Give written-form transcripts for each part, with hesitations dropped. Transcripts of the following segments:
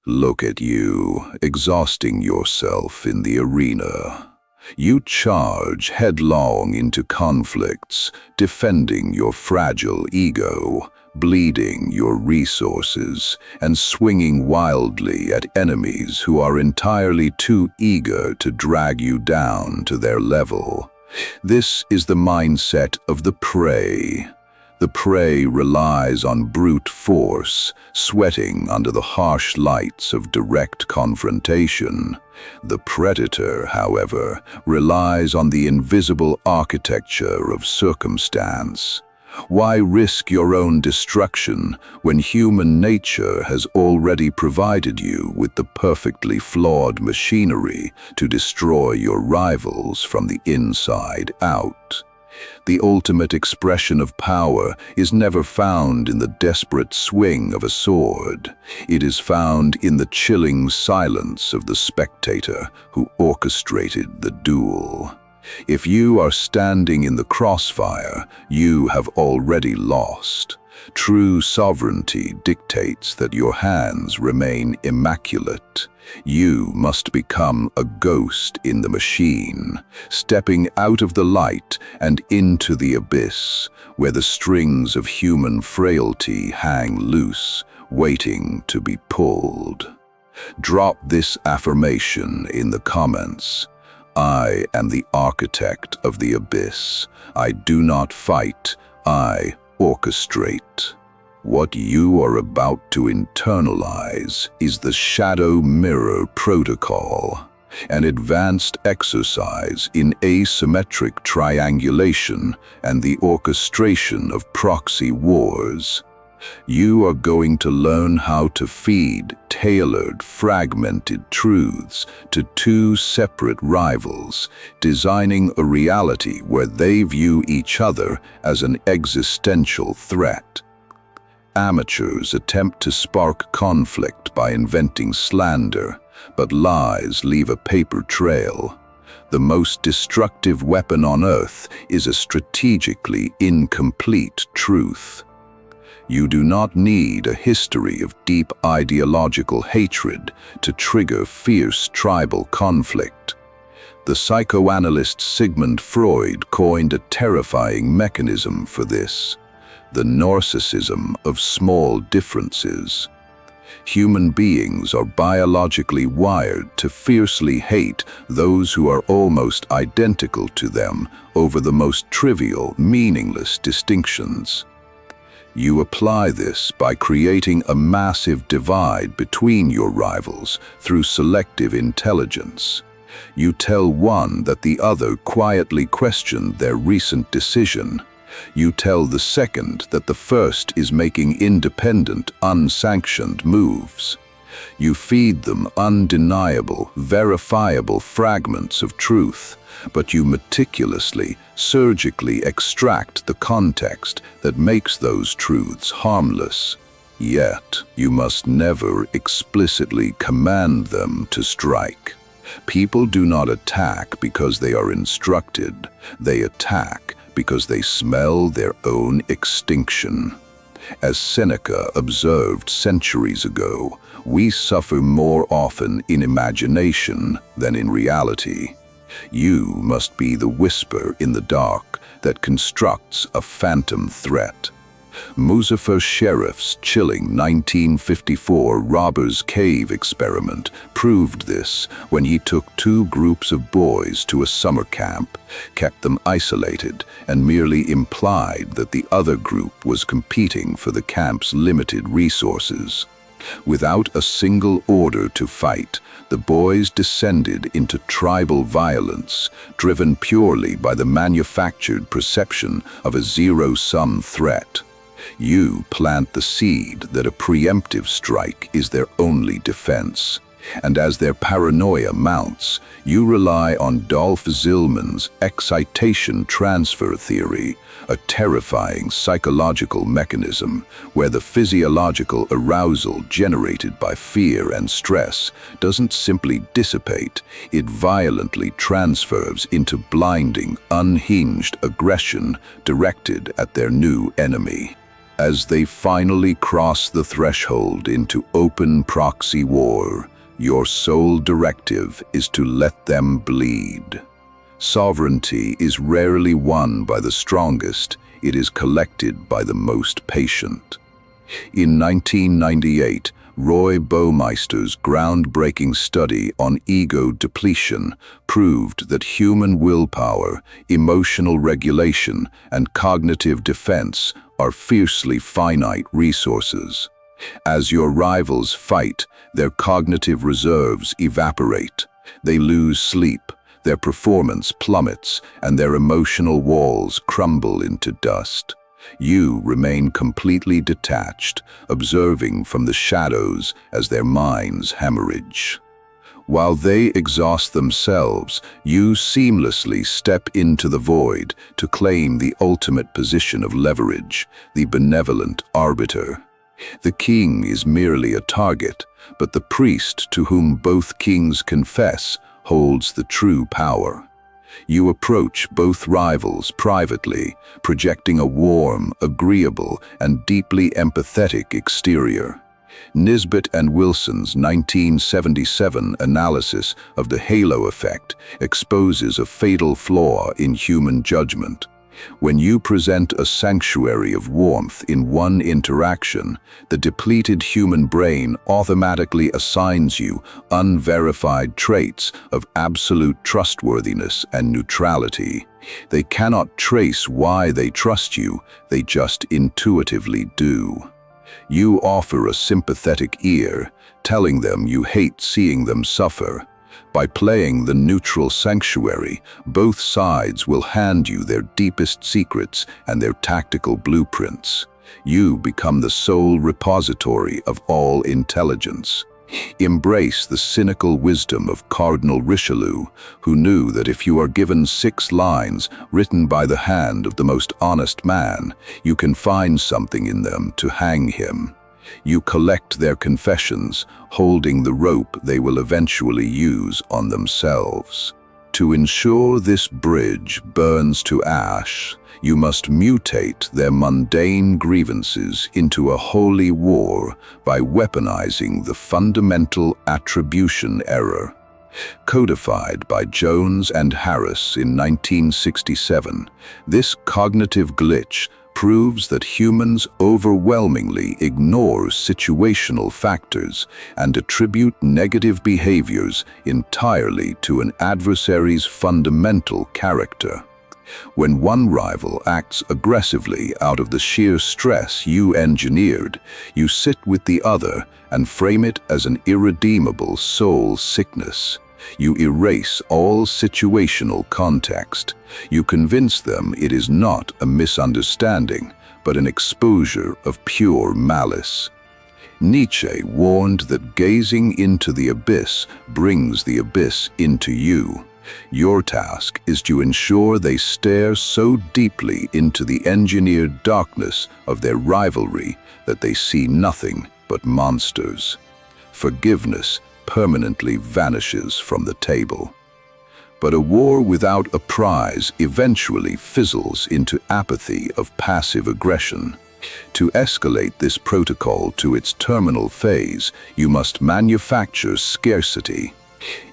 Look at you, exhausting yourself in the arena. You charge headlong into conflicts, defending your fragile ego, bleeding your resources, and swinging wildly at enemies who are entirely too eager to drag you down to their level. This is the mindset of the prey. The prey relies on brute force, sweating under the harsh lights of direct confrontation. The predator, however, relies on the invisible architecture of circumstance. Why risk your own destruction when human nature has already provided you with the perfectly flawed machinery to destroy your rivals from the inside out? The ultimate expression of power is never found in the desperate swing of a sword. It is found in the chilling silence of the spectator who orchestrated the duel. If you are standing in the crossfire, you have already lost. True sovereignty dictates that your hands remain immaculate. You must become a ghost in the machine, stepping out of the light and into the abyss, where the strings of human frailty hang loose, waiting to be pulled. Drop this affirmation in the comments. I am the architect of the abyss. I do not fight, I orchestrate. What you are about to internalize is the Shadow Mirror Protocol, an advanced exercise in asymmetric triangulation and the orchestration of proxy wars. You are going to learn how to feed tailored, fragmented truths to two separate rivals, designing a reality where they view each other as an existential threat. Amateurs attempt to spark conflict by inventing slander, but lies leave a paper trail. The most destructive weapon on earth is a strategically incomplete truth. You do not need a history of deep ideological hatred to trigger fierce tribal conflict. The psychoanalyst Sigmund Freud coined a terrifying mechanism for this: the narcissism of small differences. Human beings are biologically wired to fiercely hate those who are almost identical to them over the most trivial, meaningless distinctions. You apply this by creating a massive divide between your rivals through selective intelligence. You tell one that the other quietly questioned their recent decision. You tell the second that the first is making independent, unsanctioned moves. You feed them undeniable, verifiable fragments of truth, but you meticulously, surgically extract the context that makes those truths harmless. Yet, you must never explicitly command them to strike. People do not attack because they are instructed. They attack because they smell their own extinction. As Seneca observed centuries ago, we suffer more often in imagination than in reality. You must be the whisper in the dark that constructs a phantom threat. Muzaffar Sherif's chilling 1954 Robbers Cave experiment proved this when he took two groups of boys to a summer camp, kept them isolated, and merely implied that the other group was competing for the camp's limited resources. Without a single order to fight, the boys descended into tribal violence, driven purely by the manufactured perception of a zero-sum threat. You plant the seed that a preemptive strike is their only defense, and as their paranoia mounts, you rely on Dolph Zillman's Excitation Transfer Theory, a terrifying psychological mechanism where the physiological arousal generated by fear and stress doesn't simply dissipate, it violently transfers into blinding, unhinged aggression directed at their new enemy. As they finally cross the threshold into open proxy war, your sole directive is to let them bleed. Sovereignty is rarely won by the strongest, it is collected by the most patient. In 1998, Roy Baumeister's groundbreaking study on ego depletion proved that human willpower, emotional regulation, and cognitive defense are fiercely finite resources. As your rivals fight, their cognitive reserves evaporate. They lose sleep, their performance plummets, and their emotional walls crumble into dust. You remain completely detached, observing from the shadows as their minds hemorrhage. While they exhaust themselves, you seamlessly step into the void to claim the ultimate position of leverage, the benevolent arbiter. The king is merely a target, but the priest to whom both kings confess holds the true power. You approach both rivals privately, projecting a warm, agreeable, and deeply empathetic exterior. Nisbet and Wilson's 1977 analysis of the halo effect exposes a fatal flaw in human judgment. When you present a sanctuary of warmth in one interaction, the depleted human brain automatically assigns you unverified traits of absolute trustworthiness and neutrality. They cannot trace why they trust you, they just intuitively do. You offer a sympathetic ear, telling them you hate seeing them suffer. By playing the neutral sanctuary, both sides will hand you their deepest secrets and their tactical blueprints. You become the sole repository of all intelligence. Embrace the cynical wisdom of Cardinal Richelieu, who knew that if you are given 6 lines written by the hand of the most honest man, you can find something in them to hang him. You collect their confessions, holding the rope they will eventually use on themselves. To ensure this bridge burns to ash, you must mutate their mundane grievances into a holy war by weaponizing the Fundamental Attribution Error. Codified by Jones and Harris in 1967, this cognitive glitch proves that humans overwhelmingly ignore situational factors and attribute negative behaviors entirely to an adversary's fundamental character. When one rival acts aggressively out of the sheer stress you engineered, you sit with the other and frame it as an irredeemable soul sickness. You erase all situational context. You convince them it is not a misunderstanding, but an exposure of pure malice. Nietzsche warned that gazing into the abyss brings the abyss into you. Your task is to ensure they stare so deeply into the engineered darkness of their rivalry that they see nothing but monsters. Forgiveness permanently vanishes from the table. But a war without a prize eventually fizzles into apathy of passive aggression. To escalate this protocol to its terminal phase, you must manufacture scarcity.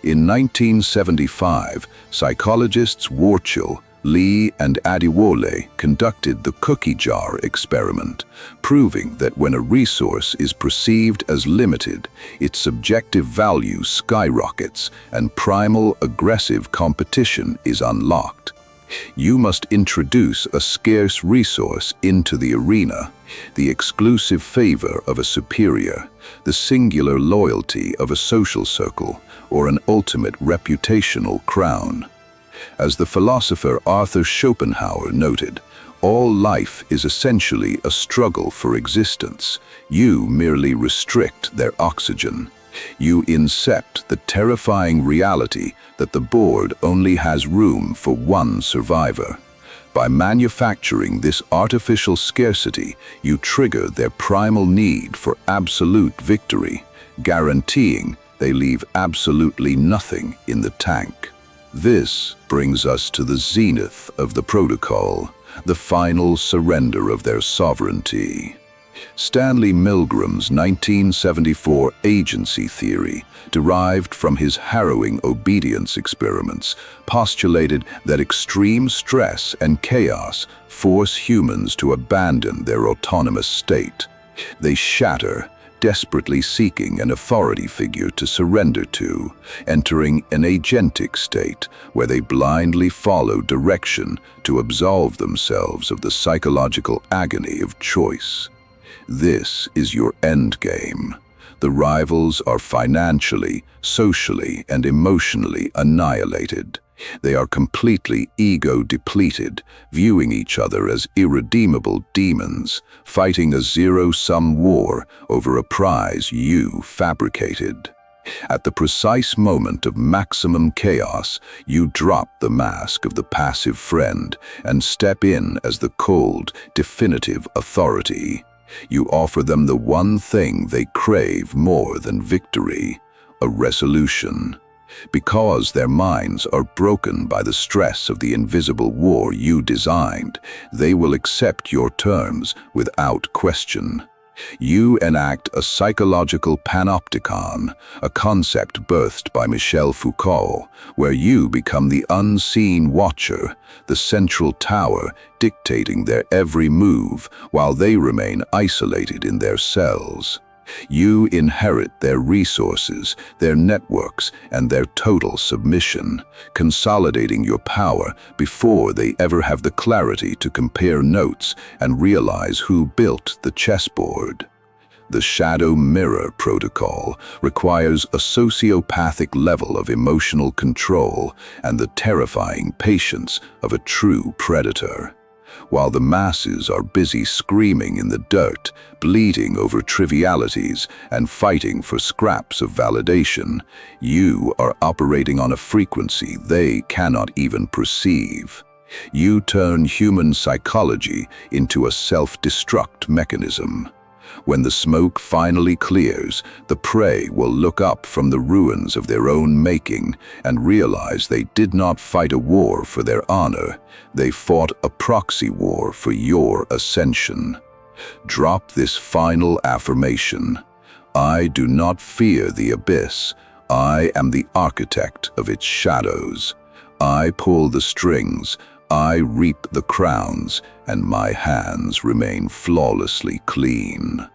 In 1975, psychologists Warchill, Lee, and Adiwole conducted the cookie jar experiment, proving that when a resource is perceived as limited, its subjective value skyrockets and primal aggressive competition is unlocked. You must introduce a scarce resource into the arena, the exclusive favor of a superior, the singular loyalty of a social circle, or an ultimate reputational crown. As the philosopher Arthur Schopenhauer noted, all life is essentially a struggle for existence. You merely restrict their oxygen. You incept the terrifying reality that the board only has room for one survivor. By manufacturing this artificial scarcity, you trigger their primal need for absolute victory, guaranteeing they leave absolutely nothing in the tank. This brings us to the zenith of the protocol, the final surrender of their sovereignty. Stanley Milgram's 1974 agency theory, derived from his harrowing obedience experiments, postulated that extreme stress and chaos force humans to abandon their autonomous state. They shatter, desperately seeking an authority figure to surrender to, entering an agentic state where they blindly follow direction to absolve themselves of the psychological agony of choice. This is your endgame. The rivals are financially, socially, and emotionally annihilated. They are completely ego-depleted, viewing each other as irredeemable demons, fighting a zero-sum war over a prize you fabricated. At the precise moment of maximum chaos, you drop the mask of the passive friend and step in as the cold, definitive authority. You offer them the one thing they crave more than victory, a resolution. Because their minds are broken by the stress of the invisible war you designed, they will accept your terms without question. You enact a psychological panopticon, a concept birthed by Michel Foucault, where you become the unseen watcher, the central tower dictating their every move while they remain isolated in their cells. You inherit their resources, their networks, and their total submission, consolidating your power before they ever have the clarity to compare notes and realize who built the chessboard. The shadow mirror protocol requires a sociopathic level of emotional control and the terrifying patience of a true predator. While the masses are busy screaming in the dirt, bleating over trivialities, and fighting for scraps of validation, you are operating on a frequency they cannot even perceive. You turn human psychology into a self-destruct mechanism. When the smoke finally clears, the prey will look up from the ruins of their own making and realize they did not fight a war for their honor. They fought a proxy war for your ascension. Drop this final affirmation. I do not fear the abyss. I am the architect of its shadows. I pull the strings. I reap the crowns, and my hands remain flawlessly clean.